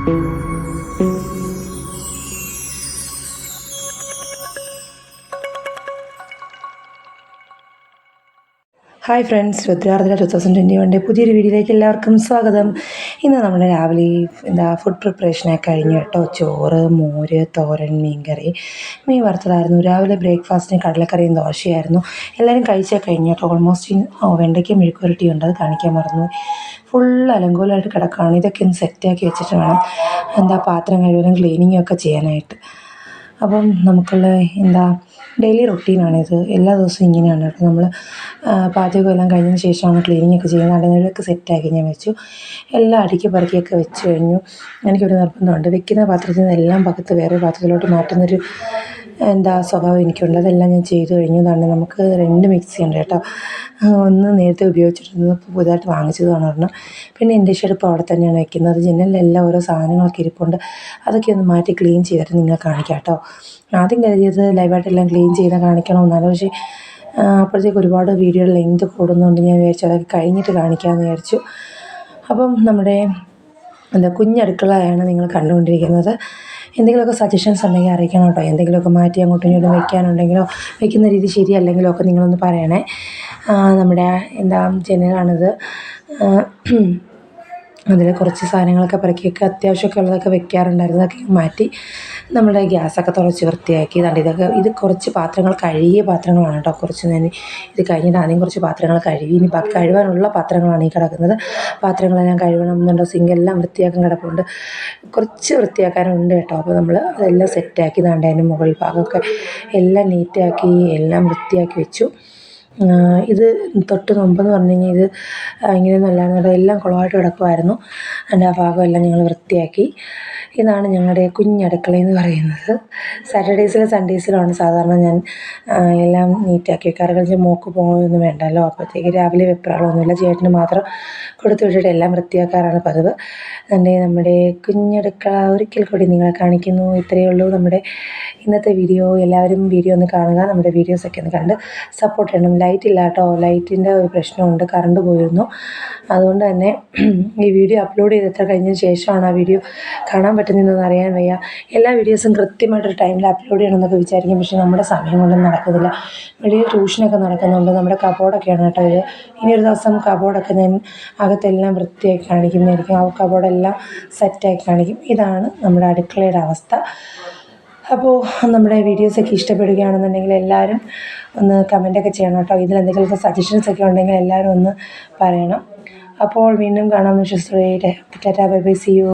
Hi friends, രുദ്രാർദ്ര 2021 പുതിയൊരു വീഡിയോയിലേക്ക് എല്ലാവർക്കും സ്വാഗതം. ഇന്ന് നമ്മൾ രാവിലെ ഫുഡ് പ്രിപ്പറേഷനൊക്കെ കഴിഞ്ഞു കേട്ടോ. ചോറ്, മോര്, തോരൻ, മീൻകറി, മീൻ വറുത്തതായിരുന്നു. രാവിലെ ബ്രേക്ക്ഫാസ്റ്റിന് കടലക്കറിയും ദോശയായിരുന്നു. എല്ലാവരും കഴിച്ചൊക്കെ കഴിഞ്ഞു കേട്ടോ. ഓൾമോസ്റ്റ് വെണ്ടയ്ക്ക മെഴുക്കുവരട്ടിയുണ്ട്, അത് കാണിക്കാൻ മറന്നു. ഫുൾ അലങ്കോലമായിട്ട് കിടക്കുകയാണ്. ഇതൊക്കെ ഒന്ന് സെറ്റാക്കി വെച്ചിട്ട് വേണം പാത്രം കഴുകാനും ക്ലീനിങ്ങും ഒക്കെ ചെയ്യാനായിട്ട്. അപ്പം നമുക്കുള്ള ഡെയിലി റൊട്ടീനാണിത്. എല്ലാ ദിവസവും ഇങ്ങനെയാണ് കേട്ടോ. നമ്മൾ പാചകമെല്ലാം കഴിഞ്ഞതിന് ശേഷമാണ് ക്ലീനിങ്ങൊക്കെ ചെയ്യുന്നത്. അടങ്ങലൊക്കെ സെറ്റാക്കി ഞാൻ വെച്ചു. എല്ലാം അടുക്കി പറക്കിയൊക്കെ വെച്ച് കഴിഞ്ഞു. എനിക്കൊരു നിർബന്ധമുണ്ട്, വെക്കുന്ന പാത്രത്തിൽ നിന്ന് എല്ലാം പകത്ത് വേറെ പാത്രത്തിലോട്ട് മാറ്റുന്നൊരു സ്വഭാവം എനിക്കുണ്ട്. അതെല്ലാം ഞാൻ ചെയ്തു കഴിഞ്ഞു. തന്നെ നമുക്ക് 2 മിക്സി ഉണ്ട് കേട്ടോ. ഒന്ന് നേരത്തെ ഉപയോഗിച്ചിരുന്നത്, ഇപ്പോൾ പുതുതായിട്ട് വാങ്ങിച്ചതാണ് ഒരെണ്ണം. പിന്നെ ഇൻഡക്ഷൻ അടുപ്പ് അവിടെ തന്നെയാണ് വെക്കുന്നത്. ജനലിലെല്ലാം ഓരോ സാധനങ്ങളൊക്കെ ഇരിപ്പുണ്ട്. അതൊക്കെ ഒന്ന് മാറ്റി ക്ലീൻ ചെയ്തിട്ട് നിങ്ങൾ കാണിക്കാം കേട്ടോ. ആദ്യം കരുതിയത് ലൈവായിട്ടെല്ലാം ക്ലീൻ ചെയ്ത് കാണിക്കണമെന്നാണ്. പക്ഷേ അപ്പോഴത്തേക്ക് ഒരുപാട് വീഡിയോ ലെങ്ത് കൂടുന്നതുകൊണ്ട് ഞാൻ വിചാരിച്ചു അതൊക്കെ കഴിഞ്ഞിട്ട് കാണിക്കാമെന്ന് വിചാരിച്ചു. അപ്പം നമ്മുടെ കുഞ്ഞടുക്കളയാണ് നിങ്ങൾ കണ്ടുകൊണ്ടിരിക്കുന്നത്. എന്തെങ്കിലുമൊക്കെ സജഷൻസ് ഉണ്ടെങ്കിൽ അറിയിക്കണം കേട്ടോ. എന്തെങ്കിലുമൊക്കെ മാറ്റി അങ്ങോട്ടും ഇങ്ങോട്ടും വെക്കാനുണ്ടെങ്കിലോ വെക്കുന്ന രീതി ശരിയല്ലെങ്കിലോ ഒക്കെ നിങ്ങളൊന്ന് പറയണേ. നമ്മുടെ ജനലാണിത്. അതിൽ കുറച്ച് സാധനങ്ങളൊക്കെ പെറുക്കിയൊക്കെ അത്യാവശ്യമൊക്കെ ഉള്ളതൊക്കെ വെക്കാറുണ്ടായിരുന്നു. അതൊക്കെ മാറ്റി നമ്മുടെ ഗ്യാസൊക്കെ തുറച്ച് വൃത്തിയാക്കി. ഇത് കുറച്ച് പാത്രങ്ങൾ കഴുകിയ പാത്രങ്ങളാണ് കേട്ടോ. കുറച്ച് ഞാൻ ഇത് കഴിഞ്ഞിട്ട് ആദ്യം കുറച്ച് പാത്രങ്ങൾ കഴുകി. ഇനി കഴുകാനുള്ള പാത്രങ്ങളാണ് ഈ കിടക്കുന്നത്. പാത്രങ്ങളെല്ലാം കഴുകണം എന്നുണ്ടോ. സിങ്കെല്ലാം വൃത്തിയാക്കാൻ കിടപ്പുണ്ട്. കുറച്ച് വൃത്തിയാക്കാനുണ്ട് കേട്ടോ. അപ്പോൾ നമ്മൾ അതെല്ലാം സെറ്റാക്കി. അതിൻ്റെ മുകൾ ഭാഗമൊക്കെ എല്ലാം നീറ്റാക്കി എല്ലാം വൃത്തിയാക്കി വെച്ചു. ഇത് തൊട്ട് മുമ്പെന്ന് പറഞ്ഞു കഴിഞ്ഞാൽ ഇത് ഇങ്ങനെയൊന്നും അല്ലായിരുന്നു. എല്ലാം കുളമായിട്ട് കിടക്കുമായിരുന്നു. അതിൻ്റെ ആ ഭാഗമെല്ലാം ഞങ്ങൾ വൃത്തിയാക്കി. ഇതാണ് ഞങ്ങളുടെ കുഞ്ഞടുക്കളയെന്ന് പറയുന്നത്. സാറ്റർഡേയ്സിലും സൺഡേയ്സിലുമാണ് സാധാരണ ഞാൻ എല്ലാം നീറ്റാക്കി വെക്കാറ്. കഴിഞ്ഞാൽ മോൾക്ക് പോകുകയൊന്നും വേണ്ടല്ലോ. അപ്പോഴത്തേക്ക് രാവിലെ വെപ്രാളമൊന്നുമില്ല. ചേട്ടന് മാത്രം കൊടുത്തു വിട്ടിട്ട് എല്ലാം വൃത്തിയാക്കാറാണ് പതിവ്. നമ്മുടെ കുഞ്ഞടുക്കള ഒരിക്കൽ കൂടി നിങ്ങളെ കാണിക്കുന്നു. ഇത്രയേ ഉള്ളൂ നമ്മുടെ ഇന്നത്തെ വീഡിയോ. എല്ലാവരും വീഡിയോ ഒന്ന് കാണുക. നമ്മുടെ വീഡിയോസൊക്കെ ഒന്ന് കണ്ട് സപ്പോർട്ട് ചെയ്യണം. ലൈറ്റ് ഇല്ല കേട്ടോ. ലൈറ്റിൻ്റെ ഒരു പ്രശ്നമുണ്ട്. കറണ്ട് പോയിരുന്നു. അതുകൊണ്ട് തന്നെ ഈ വീഡിയോ അപ്ലോഡ് ചെയ്തിട്ട് കഴിഞ്ഞതിന് ശേഷമാണ് ആ വീഡിയോ കാണാൻ പറ്റുന്നതെന്ന് അറിയാൻ വയ്യ. എല്ലാ വീഡിയോസും കൃത്യമായിട്ടൊരു ടൈമിൽ അപ്ലോഡ് ചെയ്യണമെന്നൊക്കെ വിചാരിക്കും. പക്ഷേ നമ്മുടെ സമയം കൊണ്ടൊന്നും നടക്കുന്നില്ല. വെളിയിൽ ട്യൂഷനൊക്കെ നടക്കുന്നുണ്ട്. നമ്മുടെ കബോർഡൊക്കെയാണ് കേട്ടോ ഇത്. ഇനി ഒരു ദിവസം കബോർഡൊക്കെ ഞാൻ അകത്തെല്ലാം വൃത്തിയാക്കി കാണിക്കുന്നതായിരിക്കും. ആ കബോർഡെല്ലാം സെറ്റാക്കി കാണിക്കും. ഇതാണ് നമ്മുടെ അടുക്കളയുടെ അവസ്ഥ. അപ്പോൾ നമ്മുടെ വീഡിയോസൊക്കെ ഇഷ്ടപ്പെടുകയാണെന്നുണ്ടെങ്കിൽ എല്ലാവരും ഒന്ന് കമൻറ്റൊക്കെ ചെയ്യണം കേട്ടോ. ഇതിലെന്തെങ്കിലുമൊക്കെ സജഷൻസൊക്കെ ഉണ്ടെങ്കിൽ എല്ലാവരും ഒന്ന് പറയണം. അപ്പോൾ വീണ്ടും കാണാമെന്ന് വിശ്വസിച്ച് tata bye bye, see U.